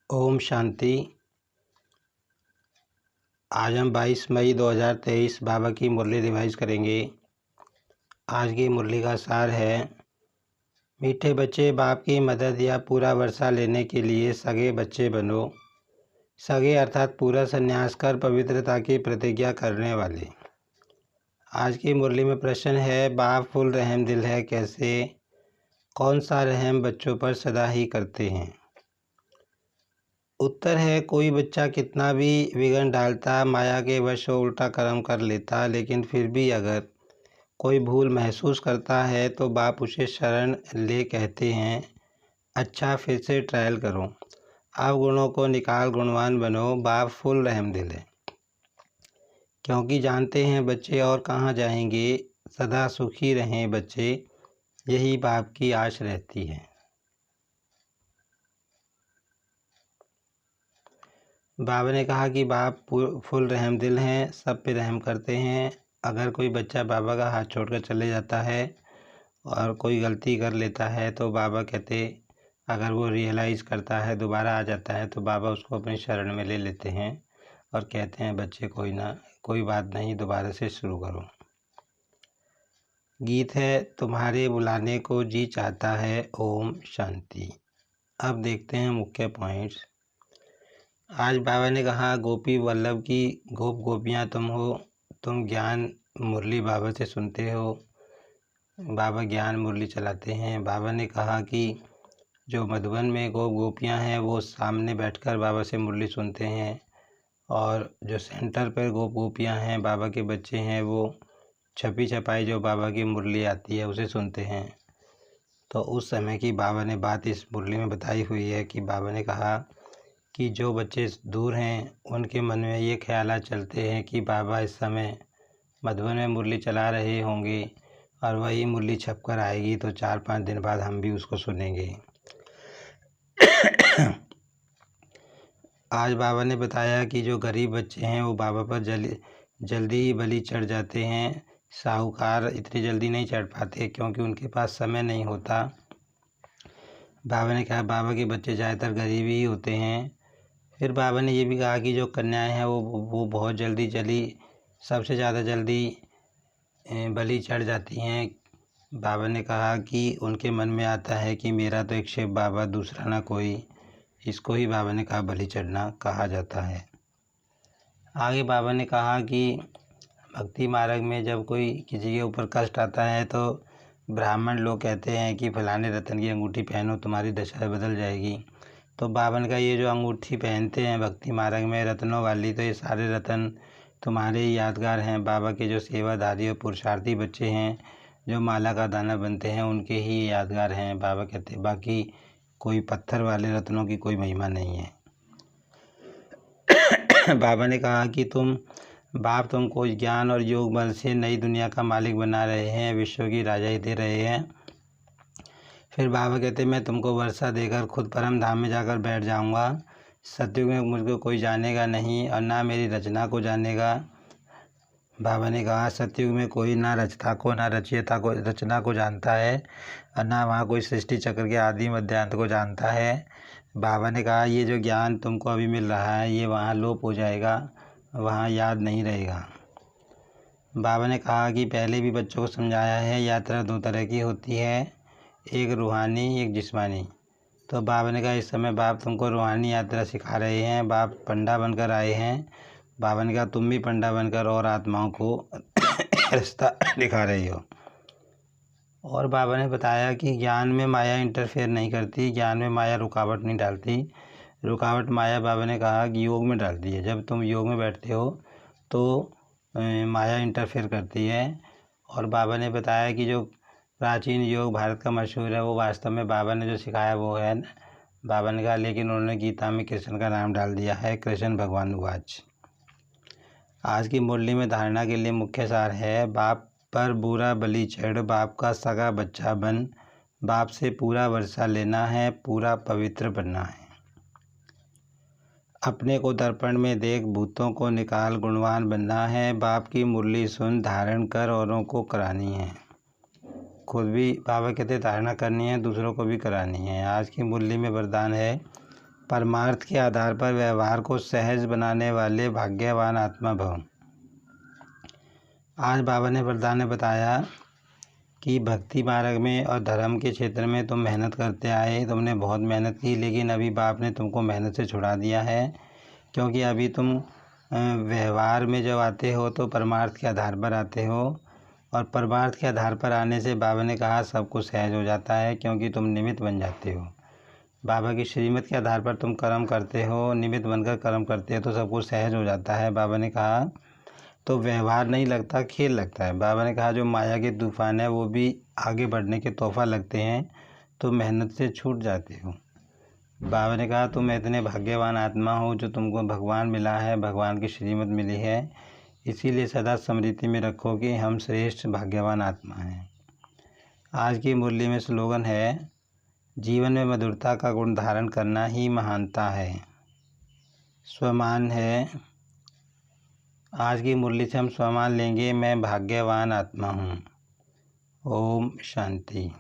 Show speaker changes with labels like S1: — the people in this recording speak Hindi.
S1: ओम शांति। आज हम 22 मई 2023 बाबा की मुरली रिवाइज करेंगे। आज की मुरली का सार है, मीठे बच्चे बाप की मदद या पूरा वर्षा लेने के लिए सगे बच्चे बनो। सगे अर्थात पूरा संन्यास कर पवित्रता की प्रतिज्ञा करने वाले। आज की मुरली में प्रश्न है, बाप फुल रहम दिल है कैसे? कौन सा रहम बच्चों पर सदा ही करते हैं? उत्तर है, कोई बच्चा कितना भी विघ्न डालता, माया के वश हो उल्टा कर्म कर लेता, लेकिन फिर भी अगर कोई भूल महसूस करता है तो बाप उसे शरण ले कहते हैं, अच्छा फिर से ट्रायल करो, अब गुणों को निकाल गुणवान बनो। बाप फुल रहम दिल है, क्योंकि जानते हैं बच्चे और कहाँ जाएंगे। सदा सुखी रहें बच्चे, यही बाप की आश रहती है। बाबा ने कहा कि बाप फुल रहम दिल हैं, सब पे रहम करते हैं। अगर कोई बच्चा बाबा का हाथ छोड़कर चले जाता है और कोई गलती कर लेता है तो बाबा कहते, अगर वो रियलाइज़ करता है दोबारा आ जाता है तो बाबा उसको अपनी शरण में ले लेते हैं और कहते हैं, बच्चे कोई बात नहीं, दोबारा से शुरू करो। गीत है, तुम्हारे बुलाने को जी चाहता है। ओम शांति। अब देखते हैं मुख्य पॉइंट्स। आज बाबा ने कहा, गोपी वल्लभ की गोप गोपियाँ तुम हो, तुम ज्ञान मुरली बाबा से सुनते हो। बाबा ज्ञान मुरली चलाते हैं। बाबा ने कहा कि जो मधुबन में गोप गोपियाँ हैं वो सामने बैठकर बाबा से मुरली सुनते हैं, और जो सेंटर पर गोप गोपियाँ हैं, बाबा के बच्चे हैं, वो छपी छपाई जो बाबा की मुरली आती है उसे सुनते हैं। तो उस समय की बाबा ने बात इस मुरली में बताई हुई है कि बाबा ने कहा कि जो बच्चे दूर हैं उनके मन में ये ख्यालात चलते हैं कि बाबा इस समय मधुबन में मुरली चला रहे होंगे और वही मुरली छपकर आएगी तो 4-5 दिन बाद हम भी उसको सुनेंगे। आज बाबा ने बताया कि जो गरीब बच्चे हैं वो बाबा पर जल्दी ही बलि चढ़ जाते हैं। साहूकार इतनी जल्दी नहीं चढ़ पाते क्योंकि उनके पास समय नहीं होता। बाबा ने कहा, बाबा के बच्चे ज़्यादातर गरीब ही होते हैं। फिर बाबा ने ये भी कहा कि जो कन्याएं हैं वो बहुत जल्दी सबसे ज़्यादा जल्दी बलि चढ़ जाती हैं। बाबा ने कहा कि उनके मन में आता है कि मेरा तो एक शिव बाबा, दूसरा ना कोई। इसको ही बाबा ने कहा बलि चढ़ना कहा जाता है। आगे बाबा ने कहा कि भक्ति मार्ग में जब कोई किसी के ऊपर कष्ट आता है तो ब्राह्मण लोग कहते हैं कि फलाने रतन की अंगूठी पहनो, तुम्हारी दशा बदल जाएगी। तो बाबा ने कहा, ये जो अंगूठी पहनते हैं भक्ति मार्ग में रत्नों वाली, तो ये सारे रतन तुम्हारे ही यादगार हैं। बाबा के जो सेवादारी और पुरुषार्थी बच्चे हैं जो माला का दाना बनते हैं उनके ही यादगार हैं। बाबा कहते, बाकी कोई पत्थर वाले रत्नों की कोई महिमा नहीं है। बाबा ने कहा कि बाप तुमको ज्ञान और योग बल से नई दुनिया का मालिक बना रहे हैं, विश्व की राजाई दे रहे हैं। फिर बाबा कहते, मैं तुमको वर्षा देकर खुद परम धाम में जाकर बैठ जाऊंगा। सतयुग में मुझको कोई जानेगा नहीं और ना मेरी रचना को जानेगा। बाबा ने कहा, सतयुग में कोई ना रचता को ना रचना को जानता है और ना वहाँ कोई सृष्टि चक्र के आदि मध्यांत को जानता है। बाबा ने कहा, ये जो ज्ञान तुमको अभी मिल रहा है ये वहाँ लोप हो जाएगा, वहाँ याद नहीं रहेगा। बाबा ने कहा कि पहले भी बच्चों को समझाया है, यात्रा 2 तरह की होती है, एक रूहानी एक जिस्मानी। तो बाबा ने कहा, इस समय बाप तुमको रूहानी यात्रा सिखा रहे हैं, बाप पंडा बनकर आए हैं। बाबा ने कहा, तुम भी पंडा बनकर और आत्माओं को रास्ता दिखा रहे हो। और बाबा ने बताया कि ज्ञान में माया इंटरफेयर नहीं करती, ज्ञान में माया रुकावट नहीं डालती। रुकावट माया बाबा ने कहा कि योग में डालती है। जब तुम योग में बैठते हो तो माया इंटरफेयर करती है। और बाबा ने बताया कि जो प्राचीन योग भारत का मशहूर है वो वास्तव में बाबा ने जो सिखाया वो है। बाबा ने कहा, लेकिन उन्होंने गीता में कृष्ण का नाम डाल दिया है, कृष्ण भगवान उवाच। आज की मुरली में धारणा के लिए मुख्य सार है, बाप पर बुरा बलि चढ़, बाप का सगा बच्चा बन, बाप से पूरा वर्षा लेना है, पूरा पवित्र बनना है। अपने को दर्पण में देख, भूतों को निकाल गुणवान बनना है। बाप की मुरली सुन, धारण कर औरों को करानी है। खुद भी बाबा कहते धारणा करनी है, दूसरों को भी करानी है। आज की मुरली में वरदान है, परमार्थ के आधार पर व्यवहार को सहज बनाने वाले भाग्यवान आत्मा भव। आज बाबा ने वरदान ने बताया कि भक्ति मार्ग में और धर्म के क्षेत्र में तुम मेहनत करते आए, तुमने बहुत मेहनत की, लेकिन अभी बाप ने तुमको मेहनत से छुड़ा दिया है, क्योंकि अभी तुम व्यवहार में जब आते हो तो परमार्थ के आधार पर आते हो, और परमार्थ के आधार पर आने से बाबा ने कहा सब कुछ सहज हो जाता है, क्योंकि तुम निमित्त बन जाते हो। बाबा की श्रीमत के आधार पर तुम कर्म करते हो, निमित्त बनकर कर्म करते हो तो सब कुछ सहज हो जाता है। बाबा ने कहा तो व्यवहार नहीं लगता, खेल लगता है। बाबा ने कहा जो माया के तूफान है वो भी आगे बढ़ने के तोहफा लगते हैं, तो मेहनत से छूट जाते हो। बाबा ने कहा तुम इतने भाग्यवान आत्मा हो जो तुमको भगवान मिला है, भगवान की श्रीमत मिली है, इसीलिए सदा स्मृति में रखो कि हम श्रेष्ठ भाग्यवान आत्मा हैं। आज की मुरली में स्लोगन है, जीवन में मधुरता का गुण धारण करना ही महानता है। स्वमान है, आज की मुरली से हम स्वमान लेंगे, मैं भाग्यवान आत्मा हूँ। ओम शांति।